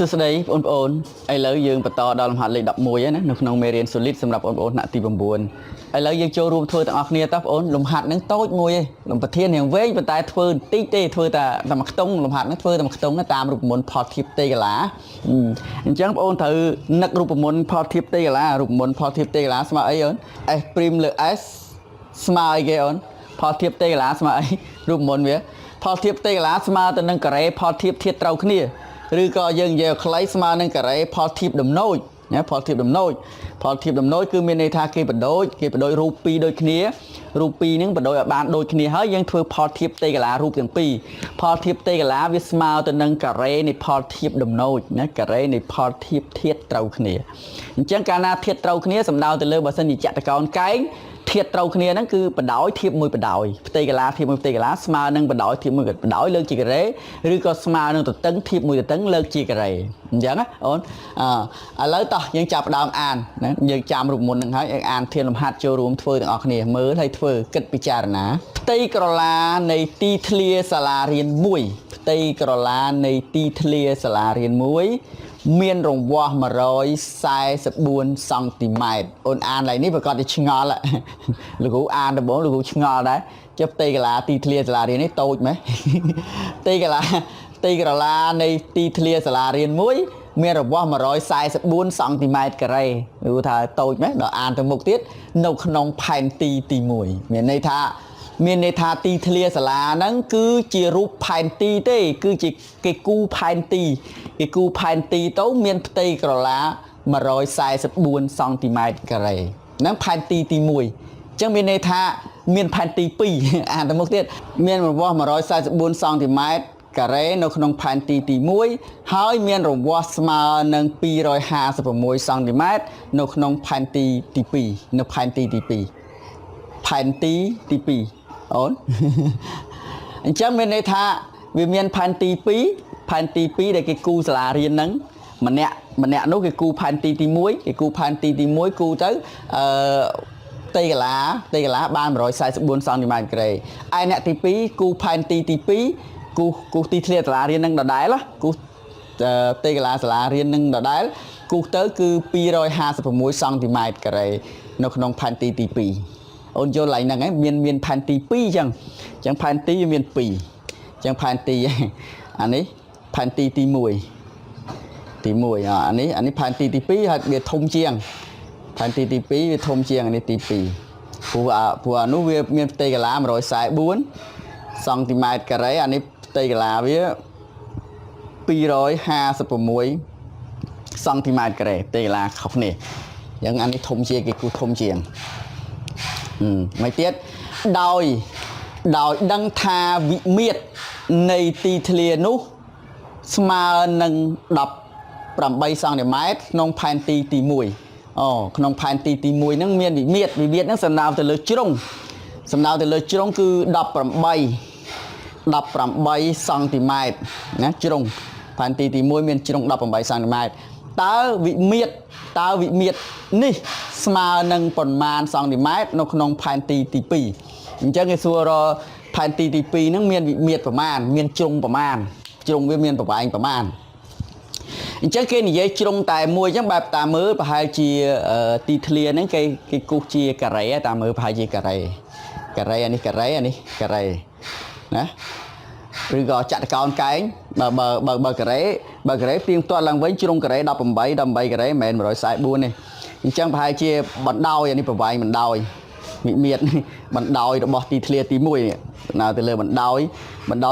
សួស្តីបងប្អូនឥឡូវយើងបន្តដល់លំហាត់លេខ11ណានៅក្នុងមេរៀន solid សម្រាប់បងប្អូនថ្នាក់ទី9ឥឡូវយើងចូលរួមធ្វើទាំងអស់គ្នាតើបងប្អូនលំហាត់ហ្នឹងតូចមួយឯងលំប្រធានរៀងវែងប៉ុន្តែធ្វើបន្តិចទេធ្វើតែមួយខ្ទង់លំហាត់ហ្នឹងធ្វើតែមួយខ្ទង់តាមរូបមន្តផលធៀបផ្ទៃកាឡាអញ្ចឹងបងប្អូនត្រូវនឹករូបមន្តផលធៀបផ្ទៃកាឡារូបមន្តផលធៀបផ្ទៃកាឡាស្មើអីអូន s' លើ s ស្មើអីគេអូនផលធៀបផ្ទៃកាឡាស្មើអីរូបមន្តវាផលធៀបផ្ទៃកាឡាស្មើទៅនឹងការ៉េផលធៀបធាតុត្រូវគ្នាឬក៏យើងនិយាយខ្លីស្មើនឹងការ៉េផលធៀបដំណូចណាផលធៀបដំណូចគឺមានន័យថាគេបដូចរូបពីរដូចគ្នារូបពីរហ្នឹងបដូចឲ្យបានដូចគ្នាហើយយើងធ្វើផលធៀបផ្ទៃកាឡារូបទាំងពីរផលធៀបផ្ទៃកាឡាវាស្មើទៅនឹងការ៉េនៃផលធៀបដំណូចណាការ៉េនៃផលធៀបធាតុត្រូវគ្នាអញ្ចឹងកាលណាធាតុត្រូវគ្នាសំដៅទៅលើបើសិនជាចតុកោណកែងធាតុត្រូវគ្នាហ្នឹងគឺបដោយធៀបមួយបដោយផ្ទៃកាឡាធៀបមួយផ្ទៃកាឡាស្មើនឹងបដោយធៀបមួយបដោយលើកជាការ៉េឬក៏ស្មើនឹងទទឹងធៀបមួយទទឹងលើកជាការ៉េអញ្ចឹងណាអូនឥឡូវតោះយើងចាប់ផ្ដើមអានណាយើងចាំរូបមន្តហ្នឹងហើយអានធានលំហាត់ចូលរួមធ្វើទាំងអស់គ្នាមើលហើយធ្វើគិតពិចារណាផ្ទៃក្រឡានៃទីធ្លាសាលារៀនមួយផ្ទៃក្រឡានៃទីធ្លាសាលារៀនមួយមានរង្វាស់144សង់ទីម៉ែត្រអូនអានឡើយនេះប្រកាសជាឆ្ងល់លោកគ្រូអានដំបូងលោកគ្រូឆ្ងល់ដែរចុះផ្ទៃកាឡាទីធ្លាសាលារៀននេះតូចមែនផ្ទៃក្រឡានៃទីធ្លាសាលារៀនមួយមានរង្វាស់144សង់ទីម៉ែត្រការ៉េគឺថាតូចមែនដល់អានទៅមុខទៀតនៅក្នុងផែនទីទី1មានន័យថាទីធ្លាសាលាហ្នឹងគឺជារូបផែនទីទេគឺជាគេគូផែនទីទៅមានផ្ទៃក្រឡា144សង់ទីម៉ែត្រការ៉េហ្នឹងផែនទីទី1អញ្ចឹងមានន័យថាមានផែនទី2អានទៅមុខទៀតមានរង្វាស់144សង់ទីម៉ែត្រការ៉េនៅក្នុងផែនទីទី1ហើយមានរង្វាស់ស្មើនឹង256សង់ទីម៉ែត្រនៅក្នុងផែនទីទី2នៅផែនទីទី2ផែនទីទី2អូនអញ្ចឹងមានន័យថាវាមានផែនទី2ដែលគេគូសាលារៀនហ្នឹងម្នាក់នោះគេគូផែនទីទី1គេគូផែនទីទី1គូទៅផ្ទៃកាឡាបាន144សង់ទីម៉ែត្រការ៉េឯអ្នកទី2គូផែនទីទី2គូទីធ្លាសាលារៀនហ្នឹងដដែលគូផ្ទៃកាឡាសាលារៀនហ្នឹងដដែលគូទៅគឺ256សង់ទីម៉ែត្រការ៉េនៅក្នុងផែនទីទី2អូនយល់ឡើងហ្នឹងឯងមានផែនទី2អញ្ចឹងផែនទីវាមាន2អញ្ចឹងផែនទីអានេះផែនទីទី1អានេះផែនទីទី2ហើយវាធំជាងផែនទីទី2វាធំជាងអានេះទី2ព្រោះអានោះវាមានផ្ទៃកាឡា144សង់ទីម៉ែត្រការ៉េអានេះផ្ទៃកាឡាវា256សង់ទីម៉ែត្រការ៉េផ្ទៃកាឡាខុសគ្នាអញ្ចឹងអានេះធំជាងគេគូធំជាងមួយទៀតដោយដឹងថាវិមាត្រនៃទីធ្លានោះស្មើនឹង18សង់ទីម៉ែត្រក្នុងផែនទីទី1ក្នុងផែនទីទី1ហ្នឹងមានវិមាត្រហ្នឹងសំដៅទៅលើជ្រុងគឺ18សង់ទីម៉ែត្រណាជ្រុងផែនទីទី1មានជ្រុង18សង់ទីម៉ែត្រតើវិមាត្រនេះស្មើនឹងប៉ុន្មានសង់ទីម៉ែត្រនៅក្នុងផែនទីទី2អញ្ចឹងគេសួររផែនទីទី2ហ្នឹងមានវិមាត្រប្រមាណមានជ្រុងប្រមាណជ្រុងវាមានប្រវែងប្រមាណអញ្ចឹងគេនិយាយជ្រុងតែមួយអញ្ចឹងបែបតាមមើលប្រហែលជាទីធ្លាហ្នឹងគេគូសជាការ៉េតាមមើលប្រហែលជាការ៉េអានេះការ៉េណាឬក៏ចតុកោណកែងបើការ៉េទៀងទាត់ឡើងវិញជ្រុងការ៉េ18ការ៉េមិនមែន144ទេអញ្ចឹងប្រហែលជាបណ្ដោយអានេះប្រវែងបណ្ដោយវិមាត្របណ្ដោយរបស់ទីធ្លាទី1នេះណាទៅលើបណ្ដោ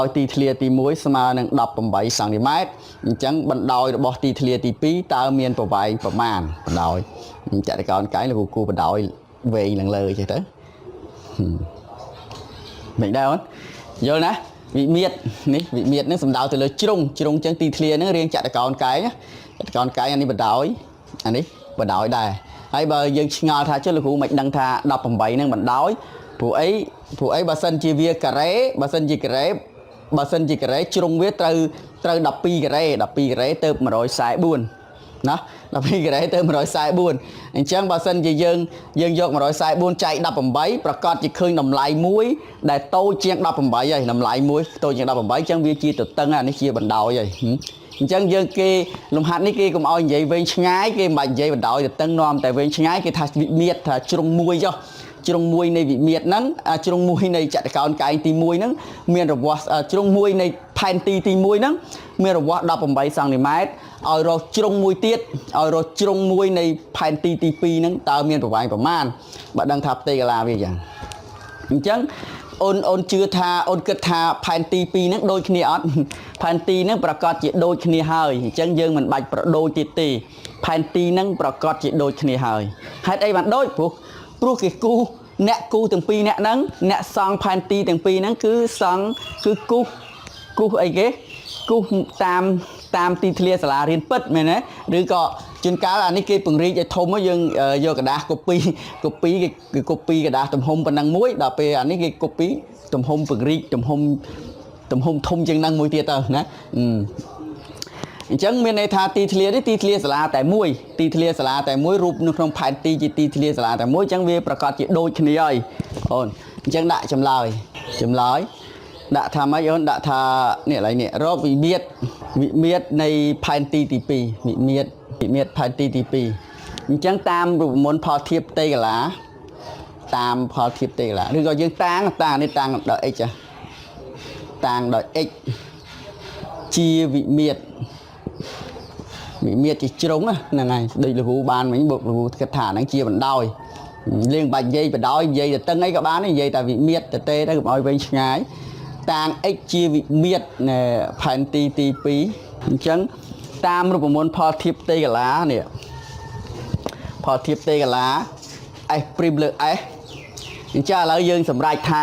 យទីធ្លាទី1ស្មើនឹង18សង់ទីម៉ែត្រអញ្ចឹងបណ្ដោយរបស់ទីធ្លាទី2តើមានប្រវែងប្រមាណបណ្ដោយចតុកោណកែងលោកគូបណ្ដោយវែងឡើងលើចេះទៅមិនដែរអូនយល់ណាវិមាត្រនេះសំដៅទៅលើជ្រុងចឹងទីធ្លាហ្នឹងរាងចតុកោណកែងអានេះបណ្ដោយអានេះបណ្ដោយដែរហើយបើយើងឆ្ងល់ថាចុះលោកគ្រូមិនដឹងថា18ហ្នឹងបណ្ដោយព្រោះអីបើសិនជាវាការ៉េបើសិនជាការ៉េជ្រុងវាត្រូវ12ការ៉េទៅ144ណា12ការ៉េទៅ144អញ្ចឹងបើសិនជាយើងយក144ចែក18ប្រកាសជាឃើញតម្លៃមួយដែលតូចជាង18ហើយតម្លៃមួយតូចជាង18អញ្ចឹងវាជាទទឹងអានេះជាបណ្ដោយហើយ ចឹងយើងគេលំហាត់នេះគេកុំឲ្យនិយាយវែងឆ្ងាយគេមិនបាច់និយាយបណ្ដោយទៅតឹងនាំតែវែងឆ្ងាយគេថាវិមាត្រថាជ្រុងមួយចុះជ្រុងមួយនៃវិមាត្រហ្នឹងជ្រុងមួយនៃចតុកោណកែងទី1ហ្នឹងមានរវាស់ជ្រុងមួយនៃផែនទី1ហ្នឹងមានរវាស់18សង់ទីម៉ែត្រឲ្យរកជ្រុងមួយទៀតឲ្យរកជ្រុងមួយនៃផែនទី2ហ្នឹងតើមានប្រវែងប្រមាណបើដឹងថាផ្ទៃកាឡាវាយ៉ាងអញ្ចឹងអូនជឿថាអូនគិតថាផែនទី2ហ្នឹងដូចគ្នាអត់ផែនទីហ្នឹងប្រកាសជាដូចគ្នាហើយអញ្ចឹងយើងមិនបាច់ប្រដូចទៀតទេផែនទីហ្នឹងប្រកាសជាដូចគ្នាហើយហេតុអីបានដូចព្រោះគេគូអ្នកគូទាំងពីរអ្នកហ្នឹងអ្នកសង់ផែនទីទាំងពីរហ្នឹងគឺសង់គឺគូអីគេគូតាមទីធ្លាសាលារៀនពិតមែនទេឬក៏ជួនកាលអានេះគេពង្រីកឲ្យធំយើងយកกระดาษ copy គេ copy กระดาษទំហំប៉ុណ្ណឹងមួយដល់ពេលអានេះគេ copy ទំហំពង្រីកទំហំធំជាងហ្នឹងមួយទៀតទៅណាអញ្ចឹងមានន័យថាទីធ្លានេះទីធ្លាសាលាតែមួយទីធ្លាសាលាតែមួយរូបនៅក្នុងផែនទីជាទីធ្លាសាលាតែមួយអញ្ចឹងវាប្រកាសជាដូចគ្នាហើយអូនអញ្ចឹងដាក់ចម្លើយដាក់ថាម៉េចអូនដាក់ថានេះឥឡូវនេះរកវិមាត្រនៃផែនទីទី2វិមាត្រផែនទីទី2អញ្ចឹងតាមរូបមន្តផលធៀបផ្ទៃកាឡាតាមផលធៀបផ្ទៃកាឡាឬក៏យើងតាំងនេះតាំងដោយ x តាំងដោយ x ជាវិមាត្រជាជ្រុងហ្នឹងហើយដូចលោកគ្រូបានមិញលោកគ្រូគិតថាហ្នឹងជាបណ្ដោយលេងបាច់និយាយបណ្ដោយនិយាយទៅតឹងអីក៏បាននិយាយតែវិមាត្រទៅកុំឲ្យវែងឆ្ងាយតាំង x ជាវិមាត្រផែនទីទី2អញ្ចឹងតាមរូបមន្តផលធៀបផ្ទៃកាឡានេះផលធៀបផ្ទៃកាឡា s' លើ s អញ្ចឹងឥឡូវយើងសម្រេចថា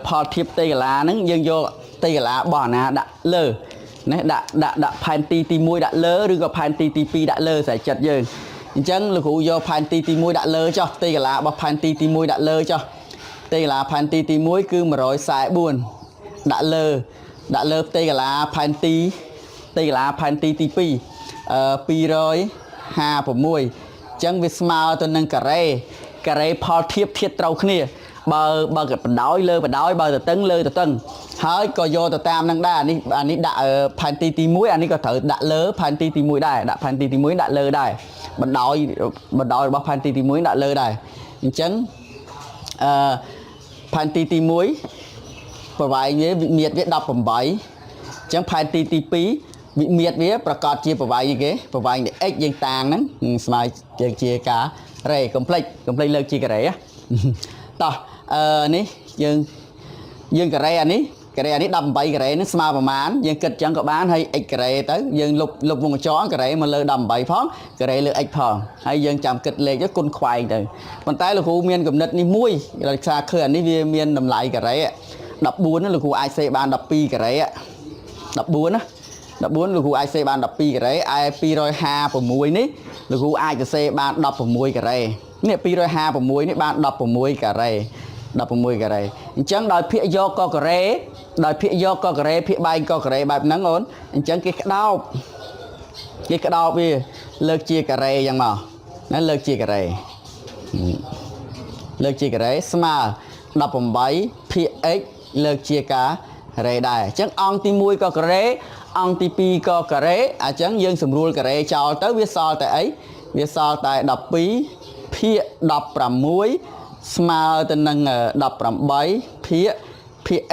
ផលធៀបផ្ទៃកាឡាហ្នឹងយើងយកផ្ទៃកាឡារបស់អាណាដាក់លើណាដាក់ផែនទីទី1ដាក់លើឬក៏ផែនទីទី2ដាក់លើស្រេចចិត្តយើងអញ្ចឹងលោកគ្រូយកផែនទីទី1ដាក់លើចុះផ្ទៃកាឡារបស់ផែនទីទី1ដាក់លើចុះផ្ទៃកាឡាផែនទីទី1គឺ144ដាក់លើផ្ទៃកាឡាផែនទីទី2 256អញ្ចឹងវាស្មើទៅនឹងការ៉េផលធៀបធាតុត្រូវគ្នាបើកបណ្ដោយលើបណ្ដោយបើទៅតឹងលើទៅតឹងហើយក៏យកទៅតាមនឹងដែរអានេះដាក់ផែនទីទី1អានេះក៏ត្រូវដាក់លើផែនទីទី1ដែរដាក់ផែនទីទី1ដាក់លើដែរបណ្ដោយរបស់ផែនទីទី1ដាក់លើដែរអញ្ចឹងផែនទីទី1ប្រវែងវាវិមាត្រវា18អញ្ចឹងផែនទីទី2វិមាត្រវាប្រកាសជាប្រវែងគេប្រវែងនៃ x យើងតាំងហ្នឹងស្មើជាការ៉េកុំភ្លេចលើកជាការ៉េតោះនេះយើងការ៉េអានេះ18ការ៉េនេះស្មើប្រមាណយើងគិតចឹងក៏បានហើយ x ការ៉េទៅយើងលុបវងកញ្ចក់ការ៉េមកលើ18ផងការ៉េលើ x ផងហើយយើងចាំគិតលេខទៅគុណខ្វែងទៅប៉ុន្តែលោកគ្រូមានគំនិតនេះមួយដោយសារឃើញអានេះវាមានតម្លៃការ៉េ14លោកគ្រូអាចសេបាន12ការ៉េ14ណា14លោកគ្រូអាចសេបាន12ការ៉េឯ256នេះលោកគ្រូអាចទៅសេបាន16ការ៉េនេះ256នេះបាន16ការ៉េអញ្ចឹងដោយភាគយកកការ៉េភាគបែងកការ៉េបែបហ្នឹងអូនអញ្ចឹងគេក្តោបវាលើកជាការ៉េយ៉ាងមកណាលើកជាការ៉េស្មើ18ភាគ x លើកជាការ៉េដែរអញ្ចឹងអង្គទី1កការ៉េអង្គទី2កការ៉េអញ្ចឹងយើងសម្រួលការ៉េចោលទៅវាសល់តែអីវាសល់តែ12ភាគ16ស្មើទៅនឹង18ភាគ x ឃើញ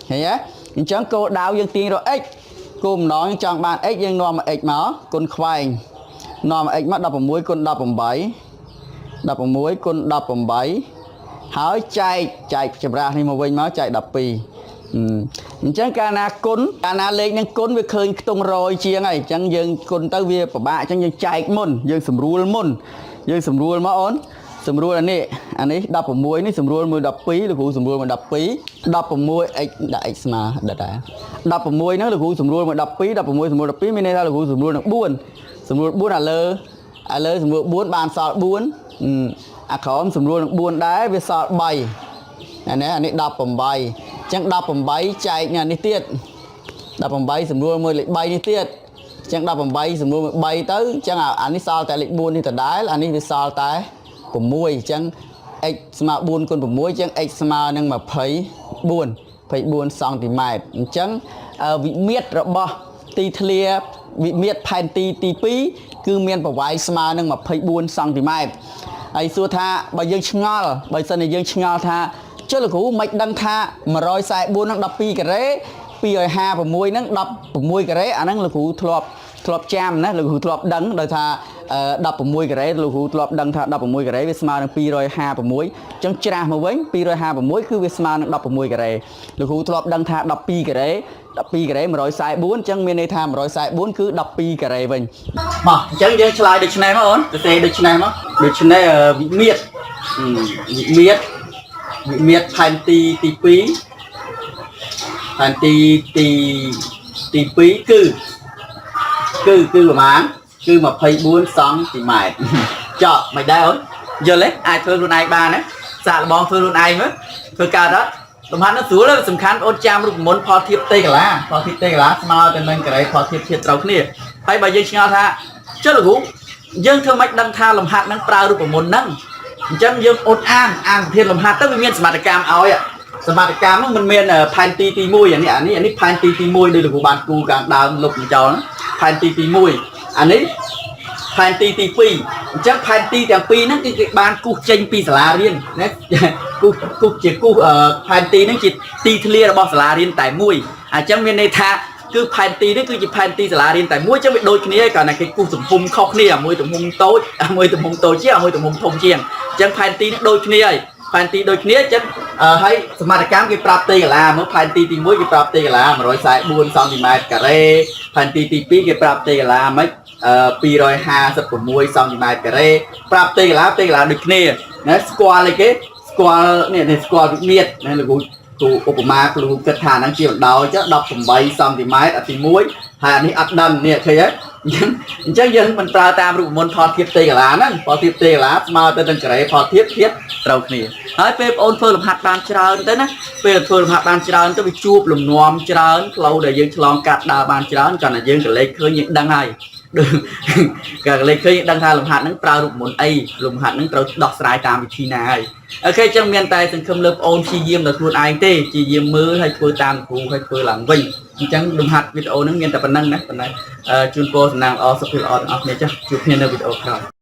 ទេអញ្ចឹងគោលដៅយើងទាញរក x គោលម្ដងចង់បាន x យើងនាំមក x មកគុណខ្វែងនាំមក x មក16គុណ18គុណ18ហើយចែកចម្រាស់នេះមកវិញមកចែក12អញ្ចឹងកាលណាលេខនឹងគុណវាឃើញខ្ទង់100ជាងហើយអញ្ចឹងយើងគុណទៅវាពិបាកអញ្ចឹងយើងចែកមុនយើងសម្រួលមកអូនសម្រួលអានេះ16នេះសម្រួលមើល12លោកគ្រូសម្រួលមើល12 16 x ដាក់ x ស្មើដែរ16ហ្នឹងលោកគ្រូសម្រួលមើល12 16សម្រួល12មានន័យថាលោកគ្រូសម្រួលនឹង4សម្រួល4ឥឡូវសម្រួល4បានសល់4អាក្រោមសម្រួលនឹង4ដែរវាសល់3អានេះ18អញ្ចឹង18ចែកនេះទៀត18សម្រួលមើលលេខ3នេះទៀតអញ្ចឹង18សម្រួលមើល3ទៅអញ្ចឹងអានេះសល់តែលេខ4នេះដដែលអានេះវាសល់តែ6អញ្ចឹង x ស្មើ4គុណ6អញ្ចឹង x ស្មើនឹង24សង់ទីម៉ែត្រអញ្ចឹងវិមាត្ររបស់ ទីធ្លាវិមាត្រផែនទីទី2គឺមានប្រវែងស្មើនឹង24សង់ទីម៉ែត្រហើយសួរថាបើយើងឆ្ងល់បើសិនជាយើងឆ្ងល់ថាចុះលោកគ្រូមិនដឹងថា144នឹង12ការ៉េ256នឹង16ការ៉េអាហ្នឹងលោកគ្រូធ្លាប់ចាំណាលោកគ្រូធ្លាប់ដឹងដោយថា16ការ៉េលោកគ្រូធ្លាប់ដឹងថា16ការ៉េវាស្មើនឹង256អញ្ចឹងច្រាស់មកវិញ256គឺវាស្មើនឹង16ការ៉េលោកគ្រូធ្លាប់ដឹងថា12ការ៉េ144អញ្ចឹងមានន័យថា144គឺ12ការ៉េវិញមកអញ្ចឹងយើងឆ្លើយដូចនេះមកអូនទៅទេដូចនេះមកដូចនេះវិមាត្រផែនទីទី2ផែនទីទី2គឺប្រហែលគឺ24សង់ទីម៉ែត្រចុះមិនដែរអូនយល់ទេអាចធ្វើខ្លួនឯងបានណាសាកល្បងធ្វើខ្លួនឯងមើលធ្វើកើតអត់លំហាត់នោះស្រួលសំខាន់អូនចាំរូបមន្តផលធៀបផ្ទៃកាឡាស្មើទៅនឹងការ៉េផលធៀបត្រូវគ្នាហើយបើយើងឆ្ងល់ថាចុះលោកគ្រូយើងធ្វើម៉េចដឹងថាលំហាត់នឹងប្រើរូបមន្តហ្នឹងអញ្ចឹងយើងអូនអានប្រធានលំហាត់ទៅវាមានសមត្ថកម្មឲ្យសមត្ថកម្មហ្នឹងមិនមានផែនទីទី1អានេះផែនទីទី1ដោយលោកគ្រូបានគូកាងដើមលុបចោលផែនទីទី1អានេះផែនទីទី2អញ្ចឹងផែនទីទាំងពីរហ្នឹងគឺគេបានគូសចេញពីសាលារៀនណាគូសជាគូសផែនទីហ្នឹងជាទីធ្លារបស់សាលារៀនតែមួយអញ្ចឹងមានន័យថាគឺផែនទីនេះគឺជាផែនទីសាលារៀនតែមួយអញ្ចឹងវាដូចគ្នាគ្រាន់តែគេគូសទំហំខុសគ្នាមួយទំហំតូចមួយទំហំតូចជាងមួយទំហំធំជាងអញ្ចឹងផែនទីនេះដូចគ្នាហើយផែនទីដូចគ្នាអញ្ចឹងហើយសមត្ថកម្មគេប្រាប់ផ្ទៃកាឡាមើលផែនទីទី1គេប្រាប់ផ្ទៃកាឡា144សង់ទីម៉ែត្រការ៉េផែនទីទី2គេប្រាប់ផ្ទៃកាឡាមិន256សង់ទីម៉ែត្រការ៉េប្រាប់ផ្ទៃកាឡាដូចគ្នាណាស្គាល់អីគេស្គាល់នេះស្គាល់វិមាត្រណាលោកគ្រូឧបមាគ្រូគិតថាហ្នឹងជាបណ្ដោយចុះ18សង់ទីម៉ែត្រទី1ហើយអានេះអត់ដឹងនេះឃើញទេអញ្ចឹងយើងមិនប្រើតាមរូបមន្តផលធៀបផ្ទៃកាឡាហ្នឹងផលធៀបផ្ទៃកាឡាស្មើទៅនឹងការ៉េផលធៀបត្រូវគ្នាហើយពេលបងអូនធ្វើលំហាត់បានច្រើនទៅណាពេលធ្វើលំហាត់បានច្រើនទៅវាជួបលំនាំច្រើនផ្លូវដែលយើងឆ្លងកាត់ដើរបានច្រើនគ្រាន់តែយើងកលេចឃើញយើងដឹងហើយកាលលេខឃើញដឹងថាលំហាត់ហ្នឹងប្រើរូបមន្តអីលំហាត់ហ្នឹងត្រូវដោះស្រាយតាមវិធីណាហើយអូខេអញ្ចឹងមានតែសង្ឃឹមលើបងអូនព្យាយាមដល់ខ្លួនឯងទេព្យាយាមមើលហើយធ្វើតាមគ្រូហើយធ្វើឡើងវិញអញ្ចឹងលំហាត់វីដេអូហ្នឹងមានតែប៉ុណ្្នឹងណាប៉ុន្តែជូនពរសំណាងល្អសុខភាពល្អទាំងអស់គ្នាចា៎ជួបគ្នានៅវីដេអូក្រោយ